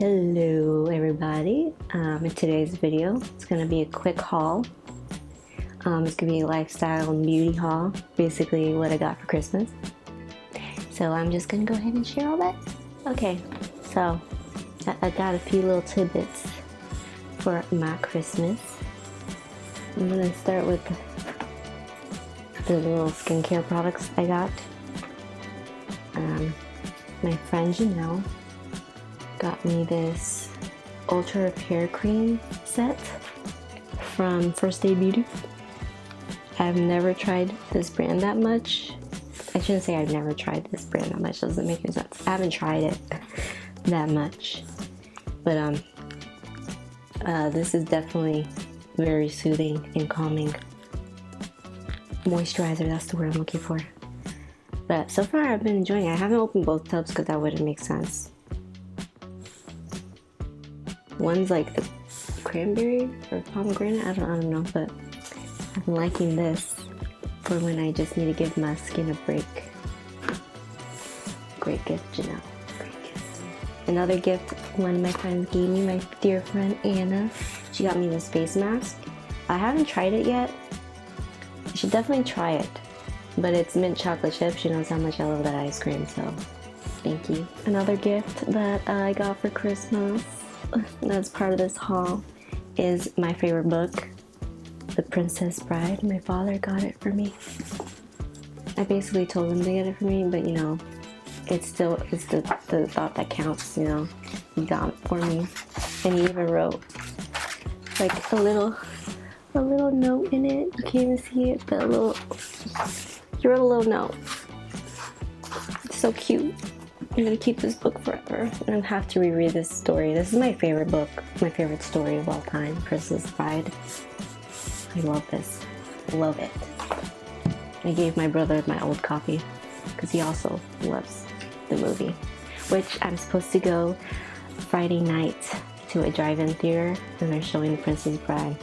Hello everybody. In today's video, it's going to be a quick haul. It's going to be a lifestyle and beauty haul, basically what I got for Christmas. So I'm just going to go ahead and share all that. Okay, so I got a few little tidbits for my Christmas. I'm going to start with the little skincare products I got. My friend Janelle got me this Ultra Repair Cream set from First Aid Beauty. I've never tried this brand that much. I shouldn't say I've never tried this brand that much, doesn't make any sense. I haven't tried it that much. But this is definitely very soothing and calming. Moisturizer, that's the word I'm looking for. But so far I've been enjoying it. I haven't opened both tubs because that wouldn't make sense. One's like a cranberry or pomegranate, I don't know, but I'm liking this for when I just need to give my skin a break. Great gift, Janelle. Great gift. Another gift one of my friends gave me, my dear friend Anna. She got me this face mask. I haven't tried it yet. I should definitely try it. But it's mint chocolate chip. She knows how much I love that ice cream, so thank you. Another gift that I got for Christmas that's part of this haul is my favorite book, The Princess Bride. My father got it for me. I basically told him to get it for me, but you know, it's the thought that counts, you know. He got it for me. And he even wrote like a little note in it. You can't even see it, but he wrote a little note. It's so cute. I'm gonna keep this book forever. I don't have to reread this story. This is my favorite book, my favorite story of all time, Princess Bride. I love this. Love it. I gave my brother my old copy because he also loves the movie, which I'm supposed to go Friday night to a drive-in theater and they're showing The Princess Bride.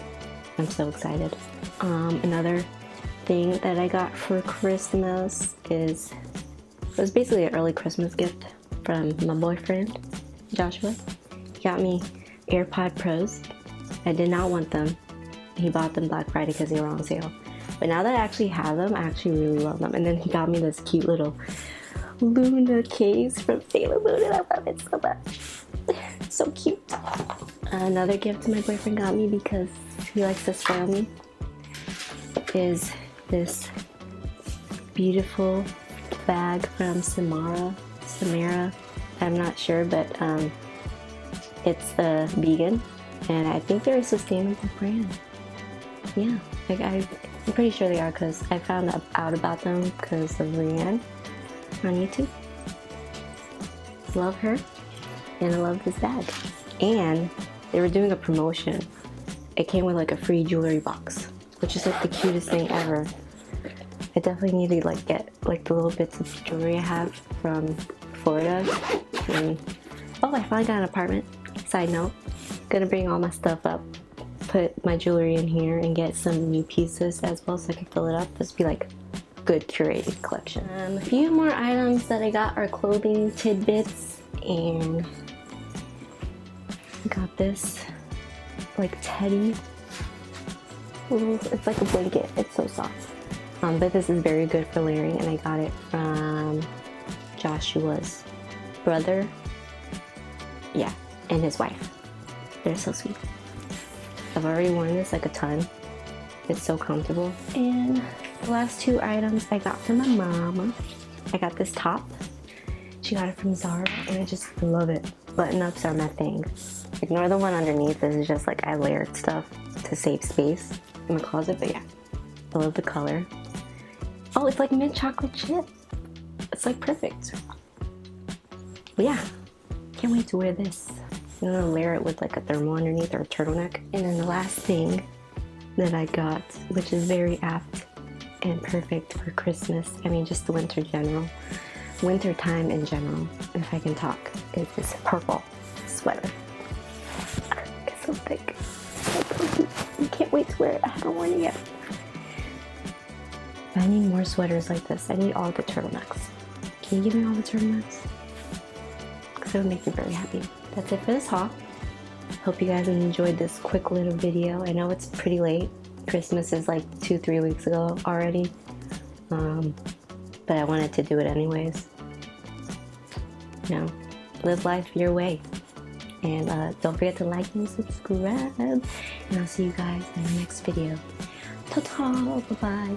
I'm so excited. Another thing that I got for Christmas it was basically an early Christmas gift from my boyfriend, Joshua. He got me AirPods Pros. I did not want them. He bought them Black Friday because they were on sale. But now that I actually have them, I actually really love them. And then he got me this cute little Luna case from Sailor Moon, and I love it so much. So cute. Another gift my boyfriend got me because he likes to spoil me is this beautiful bag from Samara, I'm not sure, but it's vegan, and I think they're a sustainable brand. Yeah, like I'm pretty sure they are because I found out about them because of Rianne on YouTube. Love her, and I love this bag. And they were doing a promotion. It came with like a free jewelry box, which is like the cutest thing ever. I definitely need to like get like the little bits of jewelry I have from Florida. And I finally got an apartment. Side note, gonna bring all my stuff up, put my jewelry in here, and get some new pieces as well so I can fill it up. This be like good curated collection. A few more items that I got are clothing tidbits, and I got this like teddy. It's like a blanket. It's so soft. But this is very good for layering, and I got it from Joshua's brother. Yeah, and his wife. They're so sweet. I've already worn this like a ton. It's so comfortable. And the last two items I got from my mama. I got this top. She got it from Zara, and I just love it. Button-ups are my thing. Ignore the one underneath. This is just like I layered stuff to save space in my closet, but yeah. I love the color. Oh, it's like mint chocolate chip. It's like perfect. But yeah, can't wait to wear this. I'm gonna layer it with like a thermal underneath or a turtleneck. And then the last thing that I got, which is very apt and perfect for Christmas, I mean just the winter time in general, if I can talk, is this purple sweater. It's so thick. I can't wait to wear it. I haven't worn it yet. I need more sweaters like this. I need all the turtlenecks. Can you give me all the turtlenecks? Because it would make me very happy. that's it for this haul. Hope you guys enjoyed this quick little video. I know it's pretty late. Christmas is like 2-3 weeks ago already. But I wanted to do it anyways. You know, live life your way. And don't forget to like and subscribe. And I'll see you guys in the next video. Ta-ta! Bye-bye.